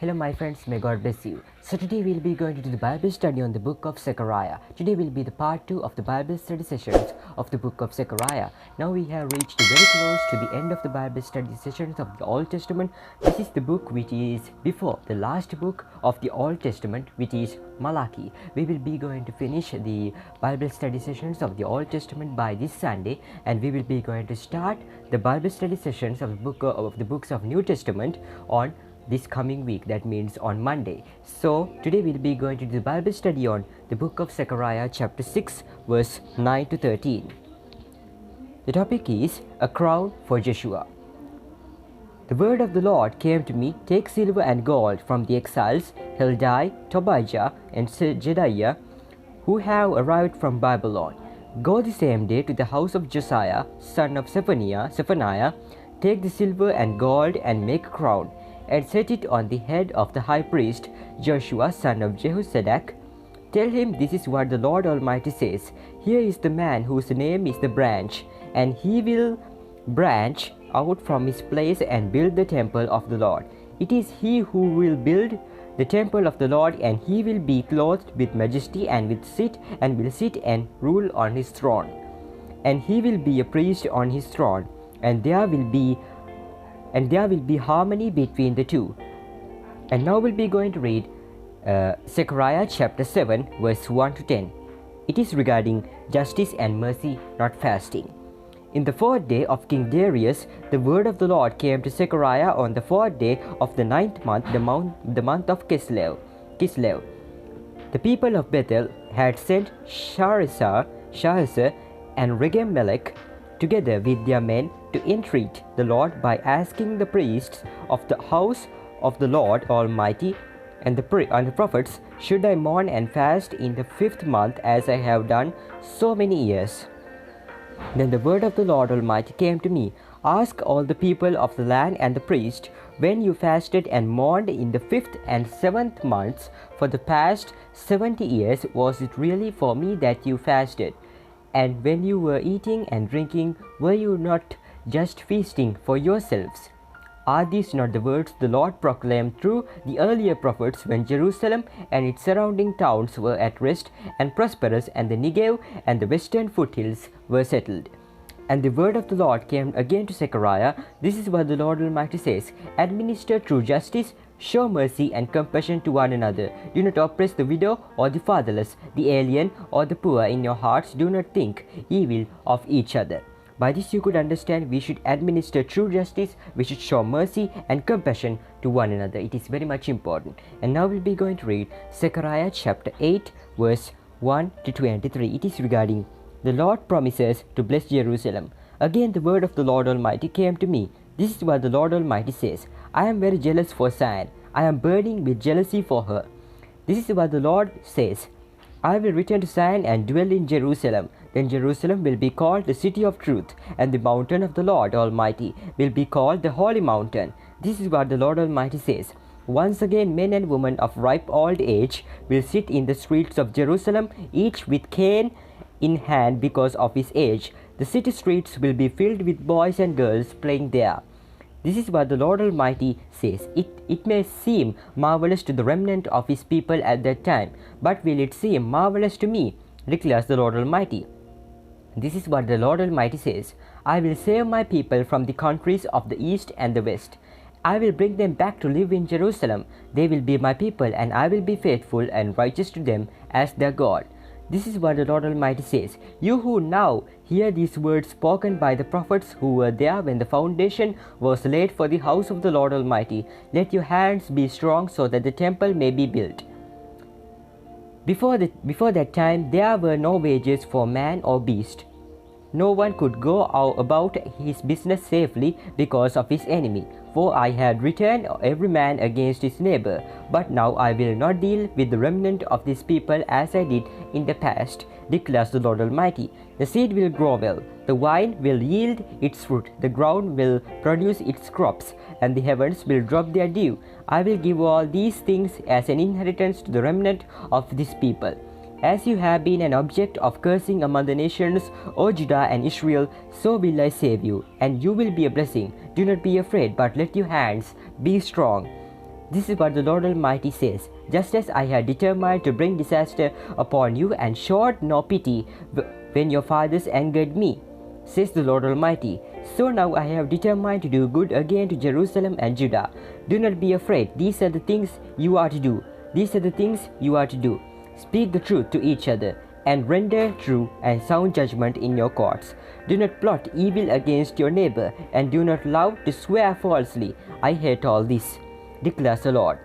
Hello my friends, may God bless you. So today we'll be going to do the Bible study on the book of Zechariah. Today will be the part 2 of the Bible study sessions of the book of Zechariah. Now we have reached very close to the end of the Bible study sessions of the Old Testament. This is the book which is before the last book of the Old Testament, which is Malachi. We will be going to finish the Bible study sessions of the Old Testament by this Sunday, and we will be going to start the Bible study sessions of the books of New Testament on this coming week, that means on Monday. So today we'll be going to do the Bible study on the book of Zechariah chapter 6 verse 9 to 13. The topic is a crown for Joshua. The word of the Lord came to me, take silver and gold from the exiles Heldai, Tobiah and Jedaiah, who have arrived from Babylon. Go the same day to the house of Josiah, son of Zephaniah, take the silver and gold and make a crown, and set it on the head of the high priest Joshua, son of Jehozadak. Tell him, this is what the Lord Almighty says. Here is the man whose name is the branch, and he will branch out from his place and build the temple of the Lord. It is he who will build the temple of the Lord, and he will be clothed with majesty and will sit and rule on his throne. And he will be a priest on his throne, and there will be harmony between the two. And now we'll be going to read Zechariah chapter 7 verse 1 to 10. It is regarding justice and mercy, not fasting. In the 4th day of King Darius, the word of the Lord came to Zechariah on the 4th day of the 9th month, the month of Kislev. The people of Bethel had sent Sharezer and Regem-melech together with their men to entreat the Lord by asking the priests of the house of the Lord Almighty and the prophets, should I mourn and fast in the 5th month as I have done so many years? Then the word of the Lord Almighty came to me, ask all the people of the land and the priest, when you fasted and mourned in the 5th and 7th months for the past 70 years, was it really for me that you fasted? And when you were eating and drinking, were you not just feasting for yourselves? Are these not the words the Lord proclaimed through the earlier prophets when Jerusalem and its surrounding towns were at rest and prosperous, and the Negev and the western foothills were settled? And the word of the Lord came again to Zechariah, this is what the Lord Almighty says, administer true justice, show mercy and compassion to one another. Do not oppress the widow or the fatherless, the alien or the poor in your hearts. Do not think evil of each other. By this you could understand we should administer true justice, we should show mercy and compassion to one another. It is very much important. And now we'll be going to read Zechariah chapter 8 verse 1 to 23. It is regarding the Lord promises to bless Jerusalem. Again the word of the Lord Almighty came to me. This is what the Lord Almighty says. I am very jealous for Zion. I am burning with jealousy for her. This is what the Lord says. I will return to Zion and dwell in Jerusalem. Then Jerusalem will be called the city of truth, and the mountain of the Lord Almighty will be called the holy mountain. This is what the Lord Almighty says. Once again men and women of ripe old age will sit in the streets of Jerusalem, each with cane in hand because of his age. The city streets will be filled with boys and girls playing there. This is what the Lord Almighty says. It may seem marvelous to the remnant of his people at that time, but will it seem marvelous to me, declares the Lord Almighty. This is what the Lord Almighty says. I will save my people from the countries of the east and the west. I will bring them back to live in Jerusalem. They will be my people, and I will be faithful and righteous to them as their God. This is what the Lord Almighty says. You who now hear these words spoken by the prophets who were there when the foundation was laid for the house of the Lord Almighty, let your hands be strong so that the temple may be built. Before that time there were no wages for man or beast. No one could go about his business safely because of his enemy. For I had returned every man against his neighbor. But now I will not deal with the remnant of this people as I did in the past, declares the Lord Almighty. The seed will grow well, the vine will yield its fruit, the ground will produce its crops, and the heavens will drop their dew. I will give all these things as an inheritance to the remnant of this people. As you have been an object of cursing among the nations, O Judah and Israel, so will I save you, and you will be a blessing. Do not be afraid, but let your hands be strong. This is what the Lord Almighty says. Just as I had determined to bring disaster upon you and showed no pity when your fathers angered me, says the Lord Almighty, so now I have determined to do good again to Jerusalem and Judah. Do not be afraid. These are the things you are to do. These are the things you are to do. Speak the truth to each other, and render true and sound judgment in your courts. Do not plot evil against your neighbor, and do not love to swear falsely. I hate all this, declares the Lord.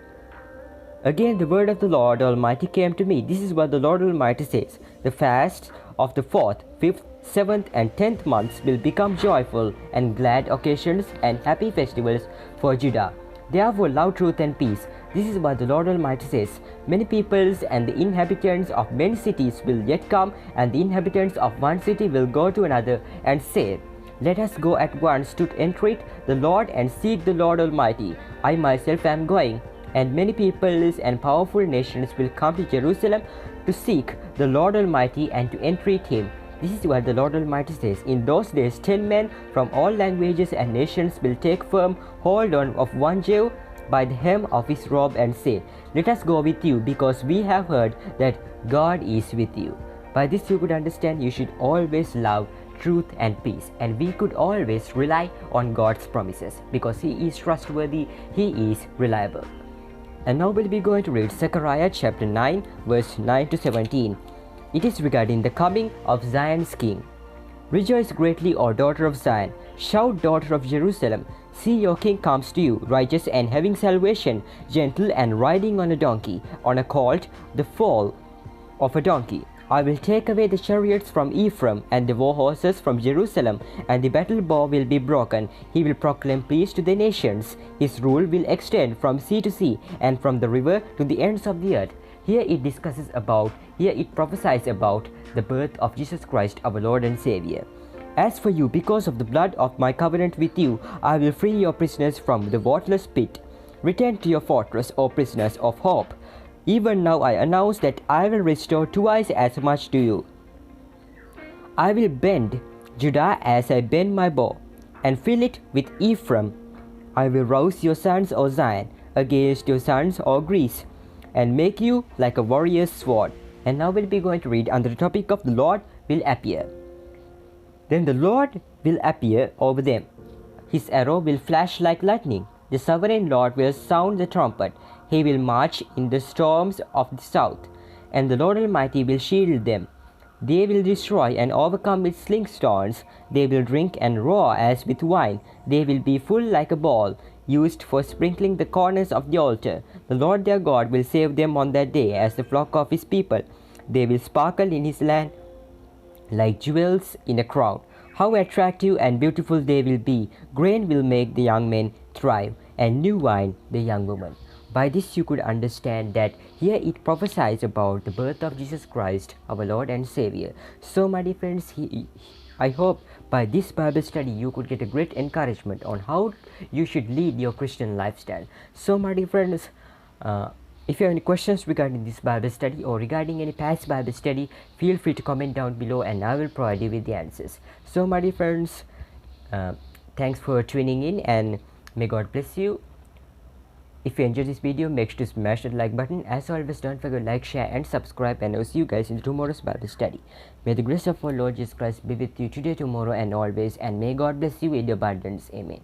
Again the word of the Lord Almighty came to me. This is what the Lord Almighty says. The fasts of the 4th, 5th, 7th and 10th months will become joyful and glad occasions and happy festivals for Judah. Therefore love truth and peace. This is what the Lord Almighty says. Many peoples and the inhabitants of many cities will yet come, and the inhabitants of one city will go to another and say, let us go at once to entreat the Lord and seek the Lord Almighty. I myself am going. And many peoples and powerful nations will come to Jerusalem to seek the Lord Almighty and to entreat him. This is what the Lord Almighty says. In those days 10 men from all languages and nations will take firm hold on of one Jew by the hem of his robe and say, let us go with you, because we have heard that God is with you. By this you could understand you should always love truth and peace, and we could always rely on God's promises, because he is trustworthy, he is reliable. And now we'll be going to read Zechariah chapter 9 verse 9 to 17. It is regarding the coming of Zion's king. Rejoice greatly, O daughter of Zion. Shout, daughter of Jerusalem. See, your king comes to you, righteous and having salvation, gentle and riding on a donkey, on a colt, the foal of a donkey. I will take away the chariots from Ephraim and the war horses from Jerusalem, and the battle bow will be broken. He will proclaim peace to the nations. His rule will extend from sea to sea and from the river to the ends of the earth. Here it prophesies about the birth of Jesus Christ, our Lord and Savior. As for you, because of the blood of my covenant with you, I will free your prisoners from the waterless pit. Return to your fortress, O prisoners of hope. Even now I announce that I will restore twice as much to you. I will bend Judah as I bend my bow, and fill it with Ephraim. I will rouse your sons, O Zion, against your sons, O Greece, and make you like a warrior's sword. And now we'll be going to read under the topic of the Lord will appear. Then the Lord will appear over them. His arrow will flash like lightning. The sovereign Lord will sound the trumpet. He will march in the storms of the south, and the Lord Almighty will shield them. They will destroy and overcome with sling stones. They will drink and roar as with wine. They will be full like a bowl, used for sprinkling the corners of the altar. The Lord their God will save them on that day as the flock of his people. They will sparkle in his land like jewels in a crown. How attractive and beautiful they will be. Grain will make the young men thrive, and new wine the young woman. By this you could understand that here it prophesies about the birth of Jesus Christ, our Lord and Savior. So my dear friends, I hope by this Bible study you could get a great encouragement on how you should lead your Christian lifestyle. So my dear friends, if you have any questions regarding this Bible study or regarding any past Bible study, feel free to comment down below and I will provide you with the answers. So my dear friends, thanks for tuning in and may God bless you. If you enjoyed this video, make sure to smash that like button. As always, don't forget to like, share and subscribe, and I'll see you guys in tomorrow's Bible study. May the grace of our Lord Jesus Christ be with you today, tomorrow and always, and may God bless you in abundance. Amen.